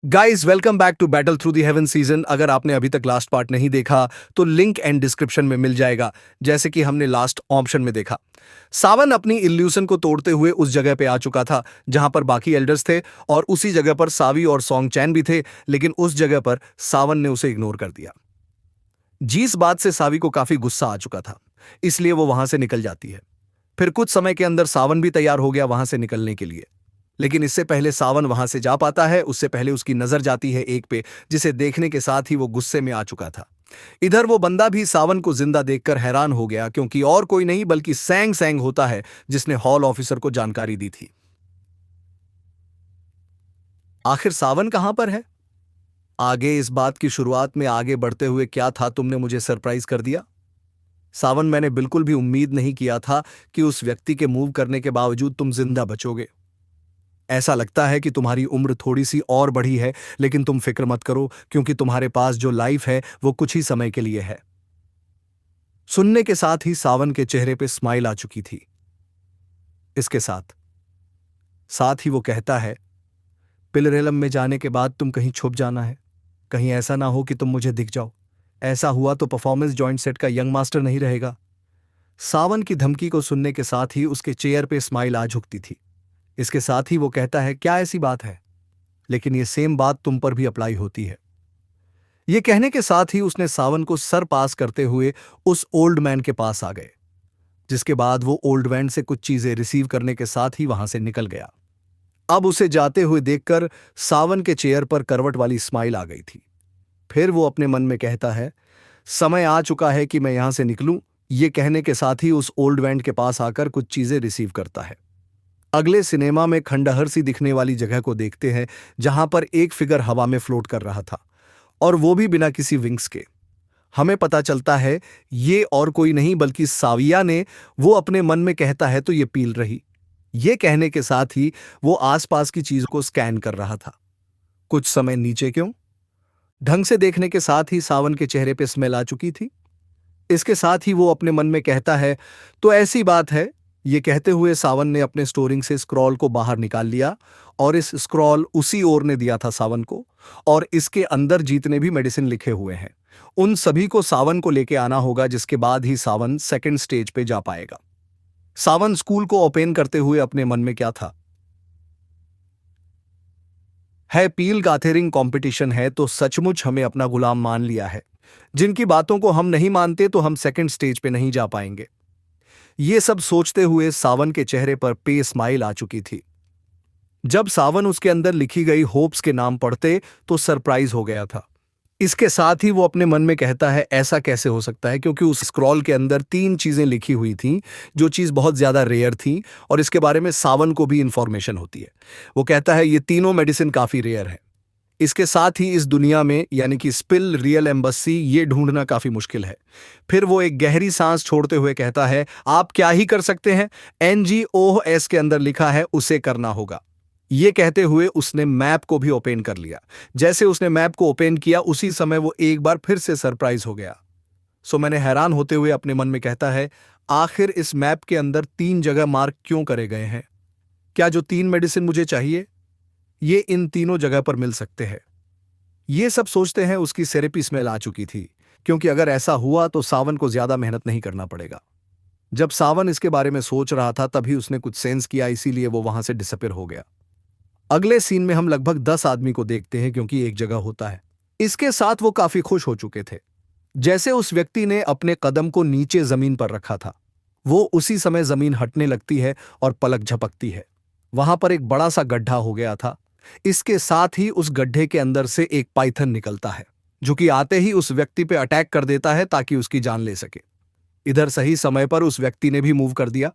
Guys welcome back to Battle Through the Heaven season. अगर आपने अभी तक लास्ट पार्ट नहीं देखा तो लिंक एंड डिस्क्रिप्शन में मिल जाएगा। जैसे कि हमने लास्ट ऑप्शन में देखा, सावन अपनी इल्यूशन को तोड़ते हुए उस जगह पे आ चुका था जहां पर बाकी एल्डर्स थे, और उसी जगह पर सावी और सॉन्ग चैन भी थे। लेकिन उस जगह पर सावन ने उसे इग्नोर कर दिया। जिस बात से सावी को काफी गुस्सा आ चुका था, इसलिए वो वहां से निकल जाती है। फिर कुछ समय के अंदर सावन भी तैयार हो गया वहां से निकलने के लिए। लेकिन इससे पहले सावन वहां से जा पाता है, उससे पहले उसकी नजर जाती है एक पे, जिसे देखने के साथ ही वो गुस्से में आ चुका था। इधर वो बंदा भी सावन को जिंदा देखकर हैरान हो गया, क्योंकि और कोई नहीं बल्कि सैंग सैंग होता है, जिसने हॉल ऑफिसर को जानकारी दी थी। आखिर सावन कहां पर है? आगे इस बात की शुरुआत में आगे बढ़ते हुए क्या था, तुमने मुझे सरप्राइज कर दिया। सावन, मैंने बिल्कुल भी उम्मीद नहीं किया था कि उस व्यक्ति के मूव करने के बावजूद तुम जिंदा बचोगे। ऐसा लगता है कि तुम्हारी उम्र थोड़ी सी और बढ़ी है, लेकिन तुम फिक्र मत करो, क्योंकि तुम्हारे पास जो लाइफ है वो कुछ ही समय के लिए है। सुनने के साथ ही सावन के चेहरे पे स्माइल आ चुकी थी। इसके साथ साथ ही वो कहता है, पिलरेलम में जाने के बाद तुम कहीं छुप जाना है। कहीं ऐसा ना हो कि तुम मुझे दिख जाओ। ऐसा हुआ तो परफॉर्मेंस जॉइंट सेट का यंग मास्टर नहीं रहेगा। सावन की धमकी को सुनने के साथ ही उसके चेयर पे स्माइल आ झुकती थी। इसके साथ ही वो कहता है, क्या ऐसी बात है? लेकिन ये सेम बात तुम पर भी अप्लाई होती है। ये कहने के साथ ही उसने सावन को सर पास करते हुए उस ओल्ड मैन के पास आ गए, जिसके बाद वो ओल्ड मैन से कुछ चीजें रिसीव करने के साथ ही वहां से निकल गया। अब उसे जाते हुए देखकर सावन के चेयर पर करवट वाली स्माइल आ गई थी। फिर वो अपने मन में कहता है, समय आ चुका है कि मैं यहां से निकलूं। ये कहने के साथ ही उस ओल्ड मैन के पास आकर कुछ चीजें रिसीव करता है। अगले सिनेमा में खंडहर सी दिखने वाली जगह को देखते हैं, जहां पर एक फिगर हवा में फ्लोट कर रहा था, और वो भी बिना किसी विंग्स के। हमें पता चलता है ये और कोई नहीं बल्कि साविया ने। वो अपने मन में कहता है, तो ये पील रही। ये कहने के साथ ही वो आसपास की चीज को स्कैन कर रहा था। कुछ समय नीचे क्यों? ढंग से देखने के साथ ही सावन के चेहरे पे स्मेल आ चुकी थी। इसके साथ ही वो अपने मन में कहता है, तो ऐसी बात है। ये कहते हुए सावन ने अपने स्टोरिंग से स्क्रॉल को बाहर निकाल लिया, और इस स्क्रॉल उसी ओर ने दिया था सावन को। और इसके अंदर जितने भी मेडिसिन लिखे हुए हैं, उन सभी को सावन को लेके आना होगा, जिसके बाद ही सावन सेकंड स्टेज पे जा पाएगा। सावन स्कूल को ओपन करते हुए अपने मन में क्या था, है पील गाथेरिंग कंपटीशन है तो सचमुच हमें अपना गुलाम मान लिया है। जिनकी बातों को हम नहीं मानते तो हम सेकंड स्टेज पे नहीं जा पाएंगे। ये सब सोचते हुए सावन के चेहरे पर पे स्माइल आ चुकी थी। जब सावन उसके अंदर लिखी गई होप्स के नाम पढ़ते तो सरप्राइज हो गया था। इसके साथ ही वो अपने मन में कहता है, ऐसा कैसे हो सकता है, क्योंकि उस स्क्रॉल के अंदर तीन चीजें लिखी हुई थीं, जो चीज बहुत ज्यादा रेयर थी, और इसके बारे में सावन को भी इंफॉर्मेशन होती है। वो कहता है ये तीनों मेडिसिन काफी रेयर है। इसके साथ ही इस दुनिया में यानी कि स्पिल रियल एम्बेसी ये ढूंढना काफी मुश्किल है। फिर वो एक गहरी सांस छोड़ते हुए कहता है, आप क्या ही कर सकते हैं, NGOS के अंदर लिखा है उसे करना होगा। ये कहते हुए उसने मैप को भी ओपन कर लिया। जैसे उसने मैप को ओपन किया, उसी समय वो एक बार फिर से सरप्राइज हो गया। सो मैंने हैरान होते हुए अपने मन में कहता है, आखिर इस मैप के अंदर तीन जगह मार्क क्यों करे गए हैं? क्या जो तीन मेडिसिन मुझे चाहिए ये इन तीनों जगह पर मिल सकते हैं? ये सब सोचते हैं उसकी थेरेपी स्मेल आ चुकी थी, क्योंकि अगर ऐसा हुआ तो सावन को ज्यादा मेहनत नहीं करना पड़ेगा। जब सावन इसके बारे में सोच रहा था तभी उसने कुछ सेंस किया, इसीलिए वो वहां से डिसअपीयर हो गया। अगले सीन में हम लगभग 10 आदमी को देखते हैं, क्योंकि एक जगह होता है। इसके साथ वो काफी खुश हो चुके थे। जैसे उस व्यक्ति ने अपने कदम को नीचे जमीन पर रखा था, वो उसी समय जमीन हटने लगती है और पलक झपकती है। वहां पर एक बड़ा सा गड्ढा हो गया था। इसके साथ ही उस गड्ढे के अंदर से एक पाइथन निकलता है, जो कि आते ही उस व्यक्ति पे अटैक कर देता है ताकि उसकी जान ले सके। इधर सही समय पर उस व्यक्ति ने भी मूव कर दिया,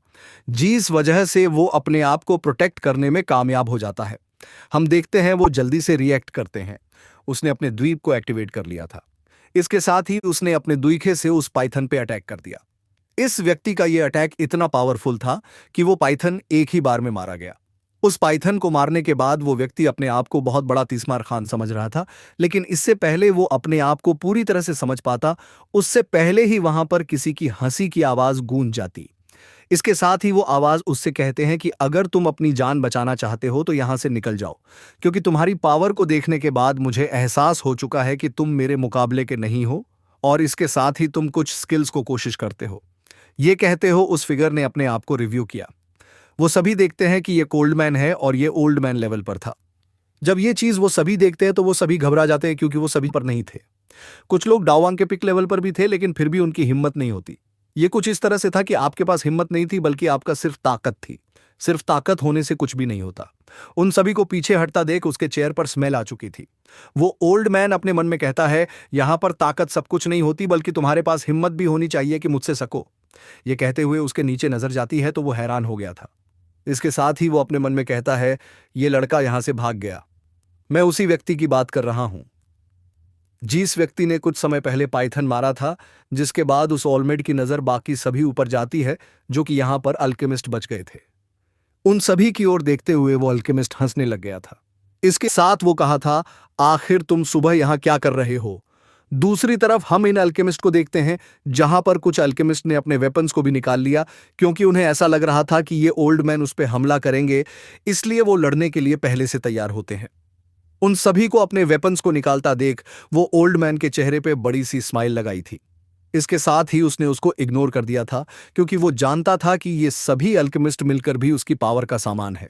जिस वजह से वो अपने आप को प्रोटेक्ट करने में कामयाब हो जाता है। हम देखते हैं वो जल्दी से रिएक्ट करते हैं। उसने अपने द्वीप को एक्टिवेट कर लिया था। इसके साथ ही उसने अपने द्वीखे से उस पाइथन पे अटैक कर दिया। इस व्यक्ति का यह अटैक इतना पावरफुल था कि वो पाइथन एक ही बार में मारा गया। उस पाइथन को मारने के बाद वो व्यक्ति अपने आप को बहुत बड़ा तीसमार खान समझ रहा था, लेकिन इससे पहले वो अपने आप को पूरी तरह से समझ पाता, उससे पहले ही वहां पर किसी की हंसी की आवाज गूंज जाती। इसके साथ ही वो आवाज उससे कहते हैं कि अगर तुम अपनी जान बचाना चाहते हो तो यहां से निकल जाओ, क्योंकि तुम्हारी पावर को देखने के बाद मुझे एहसास हो चुका है कि तुम मेरे मुकाबले के नहीं हो, और इसके साथ ही तुम कुछ स्किल्स को कोशिश करते हो। ये कहते हो उस फिगर ने अपने आप को रिव्यू किया। वो सभी देखते हैं कि ये कोल्ड मैन है और ये ओल्ड मैन लेवल पर था। जब ये चीज वो सभी देखते हैं तो वो सभी घबरा जाते हैं, क्योंकि वो सभी पर नहीं थे। कुछ लोग डाओवांग के पिक लेवल पर भी थे, लेकिन फिर भी उनकी हिम्मत नहीं होती। ये कुछ इस तरह से था कि आपके पास हिम्मत नहीं थी, बल्कि आपका सिर्फ ताकत थी। सिर्फ ताकत होने से कुछ भी नहीं होता। उन सभी को पीछे हटता देख उसके चेयर पर स्मेल आ चुकी थी। वो ओल्ड मैन अपने मन में कहता है, यहां पर ताकत सब कुछ नहीं होती, बल्कि तुम्हारे पास हिम्मत भी होनी चाहिए कि मुझसे सको। ये कहते हुए उसके नीचे नजर जाती है तो वो हैरान हो गया था। इसके साथ ही वो अपने मन में कहता है, ये लड़का यहां से भाग गया। मैं उसी व्यक्ति की बात कर रहा हूं जिस व्यक्ति ने कुछ समय पहले पाइथन मारा था, जिसके बाद उस ऑलमेड की नजर बाकी सभी ऊपर जाती है जो कि यहां पर अल्केमिस्ट बच गए थे। उन सभी की ओर देखते हुए वो अल्केमिस्ट हंसने लग गया था। इसके साथ वो कहा था, आखिर तुम सुबह यहां क्या कर रहे हो? दूसरी तरफ हम इन अल्केमिस्ट को देखते हैं, जहां पर कुछ अल्केमिस्ट ने अपने वेपन्स को भी निकाल लिया, क्योंकि उन्हें ऐसा लग रहा था कि ये ओल्ड मैन उस पर हमला करेंगे, इसलिए वो लड़ने के लिए पहले से तैयार होते हैं। उन सभी को अपने वेपन्स को निकालता देख वो ओल्ड मैन के चेहरे पे बड़ी सी स्माइल लगाई थी। इसके साथ ही उसने उसको इग्नोर कर दिया था, क्योंकि वो जानता था कि ये सभी अल्केमिस्ट मिलकर भी उसकी पावर का सामान है,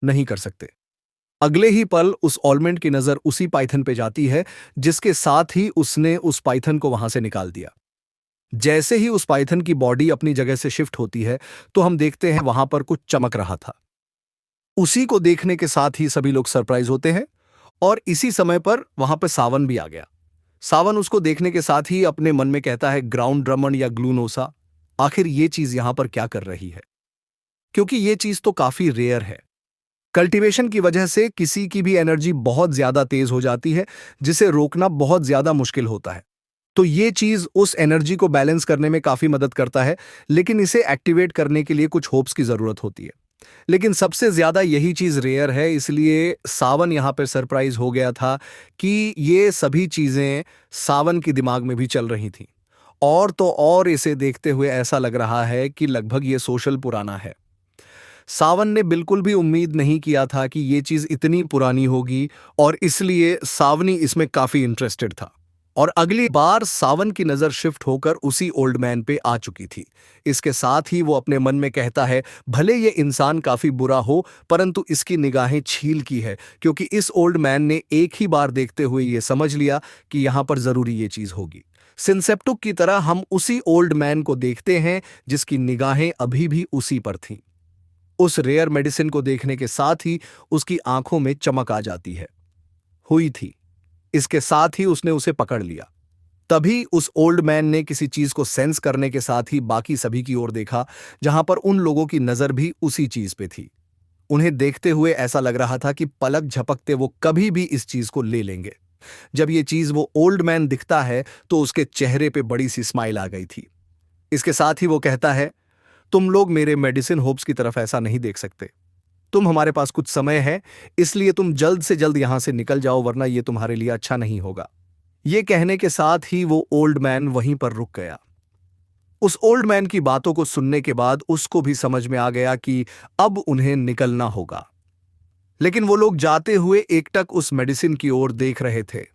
नहीं कर सकते। अगले ही पल उस ऑलमेंट की नजर उसी पाइथन पे जाती है, जिसके साथ ही उसने उस पाइथन को वहां से निकाल दिया। जैसे ही उस पाइथन की बॉडी अपनी जगह से शिफ्ट होती है तो हम देखते हैं वहां पर कुछ चमक रहा था। उसी को देखने के साथ ही सभी लोग सरप्राइज होते हैं, और इसी समय पर वहां पर सावन भी आ गया। सावन उसको देखने के साथ ही अपने मन में कहता है, ग्राउंड ड्रमन या ग्लूनोसा, आखिर ये चीज यहां पर क्या कर रही है? क्योंकि ये चीज तो काफी रेयर है। कल्टीवेशन की वजह से किसी की भी एनर्जी बहुत ज्यादा तेज हो जाती है, जिसे रोकना बहुत ज्यादा मुश्किल होता है। तो ये चीज उस एनर्जी को बैलेंस करने में काफी मदद करता है, लेकिन इसे एक्टिवेट करने के लिए कुछ होप्स की जरूरत होती है। लेकिन सबसे ज्यादा यही चीज रेयर है, इसलिए सावन यहां पर सरप्राइज हो गया था कि ये सभी चीजें सावन के दिमाग में भी चल रही थीं। और तो और इसे देखते हुए ऐसा लग रहा है कि लगभग ये सोशल पुराना है। सावन ने बिल्कुल भी उम्मीद नहीं किया था कि ये चीज इतनी पुरानी होगी, और इसलिए सावनी इसमें काफी इंटरेस्टेड था। और अगली बार सावन की नजर शिफ्ट होकर उसी ओल्ड मैन पे आ चुकी थी। इसके साथ ही वो अपने मन में कहता है, भले ये इंसान काफी बुरा हो, परंतु इसकी निगाहें छील की है, क्योंकि इस ओल्ड मैन ने एक ही बार देखते हुए ये समझ लिया कि यहां पर जरूरी ये चीज होगी। सिंसेप्टुक की तरह हम उसी ओल्ड मैन को देखते हैं, जिसकी निगाहें अभी भी उसी पर थीं। उस रेयर मेडिसिन को देखने के साथ ही उसकी आंखों में चमक आ जाती है। हुई थी। इसके साथ ही उसने उसे पकड़ लिया। तभी उस ओल्ड मैन ने किसी चीज को सेंस करने के साथ ही बाकी सभी की ओर देखा, जहां पर उन लोगों की नजर भी उसी चीज पे थी। उन्हें देखते हुए ऐसा लग रहा था कि पलक झपकते वो कभी भी इस चीज को ले लेंगे। जब ये चीज वो ओल्ड मैन दिखता है तो उसके चेहरे पे बड़ी सी स्माइल आ गई थी। इसके साथ ही वो कहता है, तुम लोग मेरे मेडिसिन होप्स की तरफ ऐसा नहीं देख सकते। तुम हमारे पास कुछ समय है, इसलिए तुम जल्द से जल्द यहां से निकल जाओ, वरना यह तुम्हारे लिए अच्छा नहीं होगा। यह कहने के साथ ही वो ओल्ड मैन वहीं पर रुक गया। उस ओल्ड मैन की बातों को सुनने के बाद उसको भी समझ में आ गया कि अब उन्हें निकलना होगा। लेकिन वो लोग जाते हुए एकटक उस मेडिसिन की ओर देख रहे थे।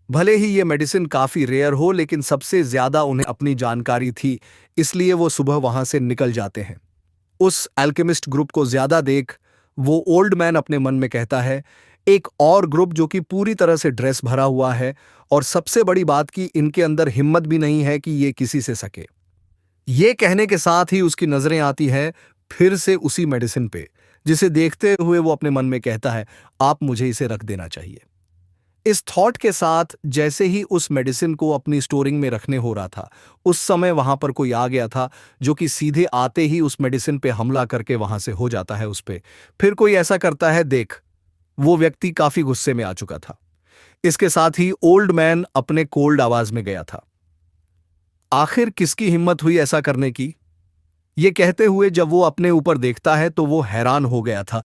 भले ही ये मेडिसिन काफी रेयर हो, लेकिन सबसे ज्यादा उन्हें अपनी जानकारी थी, इसलिए वो सुबह वहां से निकल जाते हैं। उस अल्केमिस्ट ग्रुप को ज्यादा देख वो ओल्ड मैन अपने मन में कहता है, एक और ग्रुप जो कि पूरी तरह से ड्रेस भरा हुआ है, और सबसे बड़ी बात कि इनके अंदर हिम्मत भी नहीं है कि ये किसी से सके। ये कहने के साथ ही उसकी नजरें आती है फिर से उसी मेडिसिन पे, जिसे देखते हुए वो अपने मन में कहता है, आप मुझे इसे रख देना चाहिए। इस थॉट के साथ जैसे ही उस मेडिसिन को अपनी स्टोरिंग में रखने हो रहा था, उस समय वहां पर कोई आ गया था, जो कि सीधे आते ही उस मेडिसिन पे हमला करके वहां से हो जाता है उस पे। फिर कोई ऐसा करता है, देख वो व्यक्ति काफी गुस्से में आ चुका था। इसके साथ ही ओल्ड मैन अपने कोल्ड आवाज में गया था, आखिर किसकी हिम्मत हुई ऐसा करने की? ये कहते हुए जब वो अपने ऊपर देखता है तो वो हैरान हो गया था।